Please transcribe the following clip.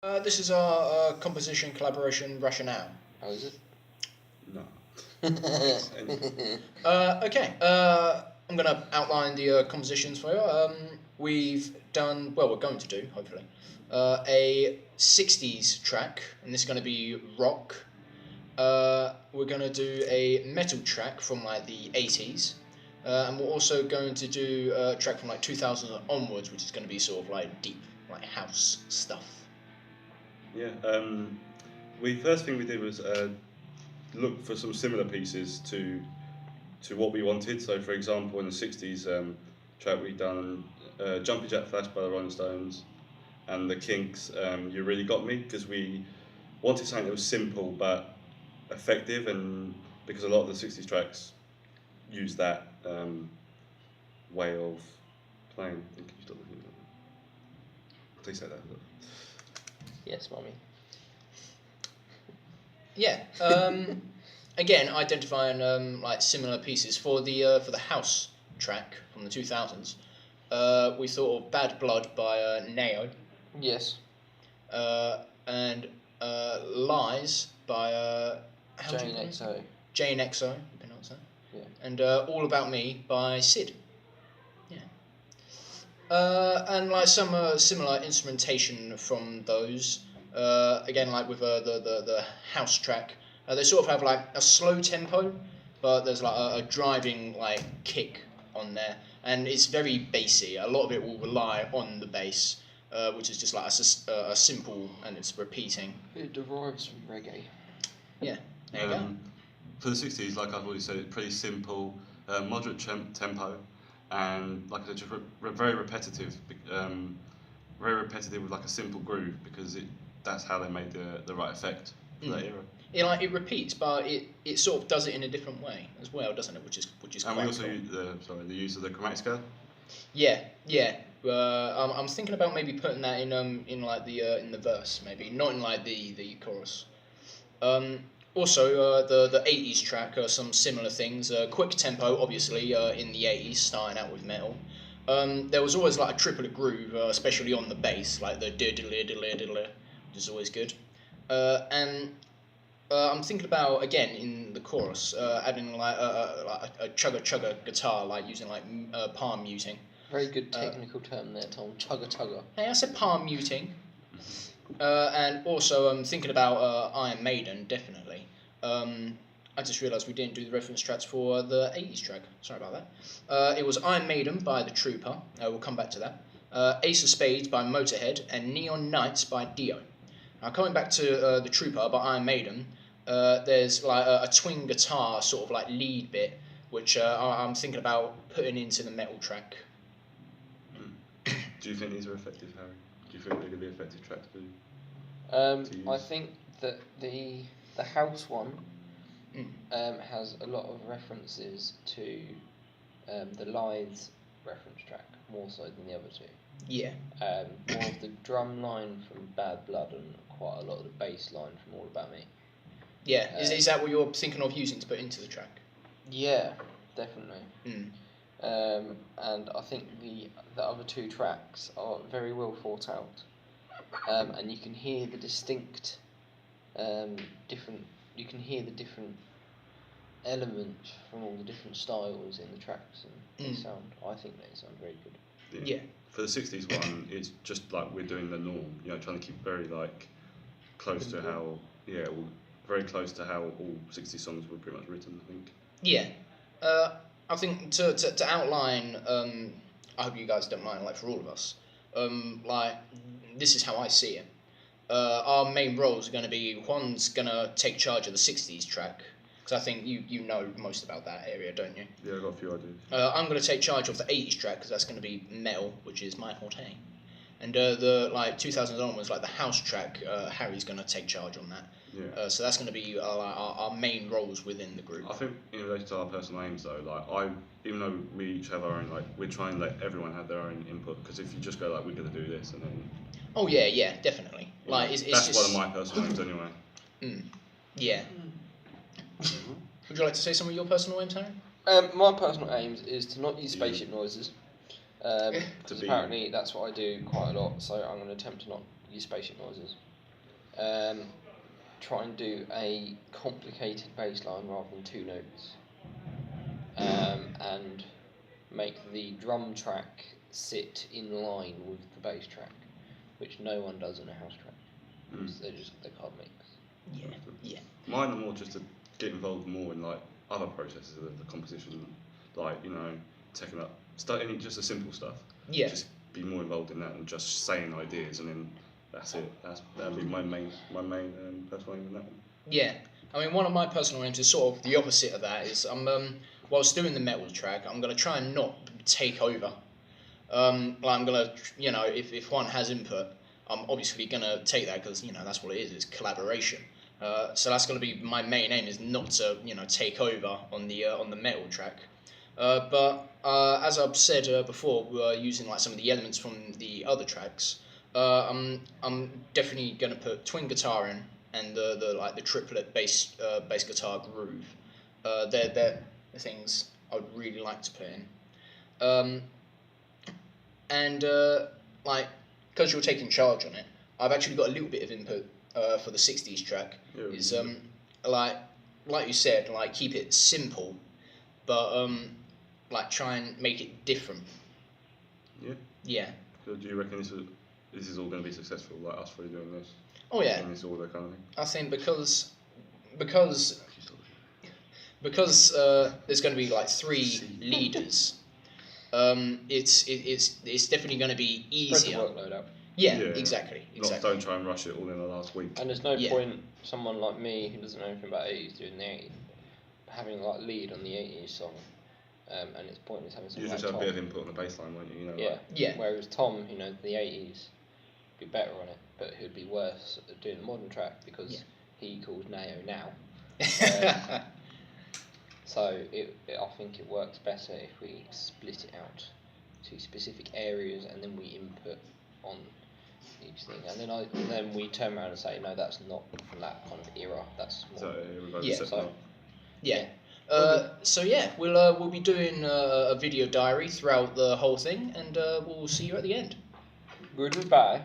This is our composition collaboration Rationale. How is it? No. Okay, I'm going to outline the compositions for you. We've done, well, we're going to do, hopefully, a 60s track, and this is going to be rock. We're going to do a metal track from like the 80s. And we're also going to do a track from like 2000 onwards, which is going to be sort of like deep, like house stuff. Yeah. First thing we did was look for some similar pieces to what we wanted. So, for example, in the '60s track we done "Jumpy Jack Flash" by the Rolling Stones, and the Kinks. You Really Got Me, because we wanted something that was simple but effective, and because a lot of the '60s tracks use that way of playing. Can you stop looking at that? Please say that. Yes, mummy. Yeah. Again, identifying like similar pieces for the house track from the 2000s. We thought of "Bad Blood" by Neo. Yes. And "Lies" by Jane XO. Jane XO, you pronounce that. Yeah. And "All About Me" by Sid. Yeah. And like some similar instrumentation from those. Again, like with the house track, they sort of have like a slow tempo, but there's like a driving like kick on there, and it's very bassy. A lot of it will rely on the bass, which is just like a simple, and it's repeating. It derives from reggae. Yeah, there you go. For the '60s, like I've already said, it's pretty simple, moderate tempo, and like I said, just very repetitive. Very repetitive with like a simple groove, because that's how they made the right effect for that era. Yeah, it repeats, but it sort of does it in a different way as well, doesn't it? Which is And quite we also cool. use the use of the chromatic scale. Yeah. I'm thinking about maybe putting that in like the in the verse, maybe not in like the chorus. Also, the 80s track, some similar things. Quick tempo, obviously, in the 80s, starting out with metal. There was always like a triplet groove, especially on the bass, like the diddly diddly diddly, which is always good. And I'm thinking about, again in the chorus, adding like a chugga chugga guitar, like using like palm muting. Very good technical term there, Tom. Chugga chugga. Hey, I said palm muting. And also, I'm thinking about Iron Maiden, definitely. I just realised we didn't do the reference tracks for the 80s track. Sorry about that. It was Iron Maiden by The Trooper. We'll come back to that. Ace of Spades by Motorhead, and Neon Nights by Dio. Now, coming back to The Trooper by Iron Maiden, there's like a twin guitar sort of like lead bit, which I'm thinking about putting into the metal track. Do you think these are effective, Harry? Do you think they're going to be effective tracks to use? I think that the house one has a lot of references to the Lies reference track, more so than the other two. Yeah. More of the drum line from Bad Blood, and quite a lot of the bass line from All About Me. Yeah, is that what you're thinking of using to put into the track? Yeah, definitely. And I think the other two tracks are very well thought out, and you can hear the distinct different. You can hear the different elements from all the different styles in the tracks, and they sound. I think they sound very good. Yeah. For the '60s one, it's just like we're doing the norm. Trying to keep very like close to how very close to how all '60s songs were pretty much written, I think. Yeah. I think to outline, I hope you guys don't mind, like for all of us, like this is how I see it. Our main roles are going to be, Juan's going to take charge of the 60s track, because I think you know most about that area, don't you? Yeah, I've got a few ideas. I'm going to take charge of the 80s track, because that's going to be metal, which is my forte. And the like 2000s onwards, like the house track, Harry's going to take charge on that. Yeah. So that's going to be our main roles within the group. I think in relation to our personal aims, though, like even though we each have our own, like we're trying to let everyone have their own input. Because if you just go like we're going to do this and then. Oh yeah, definitely. Like it's that's just one of my personal aims anyway. Yeah. Would you like to say some of your personal aims, Harry? My personal aims is to not use spaceship noises. Because apparently that's what I do quite a lot. So I'm going to attempt to not use spaceship noises. try and do a complicated bass line rather than 2 notes, and make the drum track sit in line with the bass track, which no one does in a house track. They can't mix. Yeah. Mine are more just to get involved more in like other processes of the composition, like taking up just the simple stuff. Yeah. Just be more involved in that and just saying ideas, and then that's it. That'll be my main personal aim in that one. Yeah, I mean, one of my personal aims is sort of the opposite of that. Is whilst doing the metal track, I'm gonna try and not take over. Like I'm gonna, if one has input, I'm obviously gonna take that because that's what it is. It's collaboration. So that's gonna be my main aim, is not to take over on the metal track. But as I've said before, using like some of the elements from the other tracks, I'm definitely gonna put twin guitar in, and the triplet bass guitar groove. They're the things I'd really like to put in. And like, because you're taking charge on it, I've actually got a little bit of input for the 60s track. Is like you said, like keep it simple, but like try and make it different. Yeah. Yeah. So do you reckon this is all going to be successful, like us three doing this? Oh yeah. In this order kind of thing? I think because there's going to be like 3 leaders. It's definitely going to be easier. Spread the workload out. Yeah, exactly. Don't try and rush it all in the last week. And there's no point someone like me who doesn't know anything about 80s doing the 80s, having like lead on the 80s song, and it's pointless having someone You like just have Tom. a bit of input on the bass line, won't you? Yeah. Whereas Tom, the 80s, would be better on it, but he'd be worse at doing the modern track because he calls Nao now. So I think it works better if we split it out to specific areas and then we input on each thing, and then we turn around and say no, that's not from that kind of era. That's more. So we'll be doing a video diary throughout the whole thing, and we'll see you at the end. Goodbye.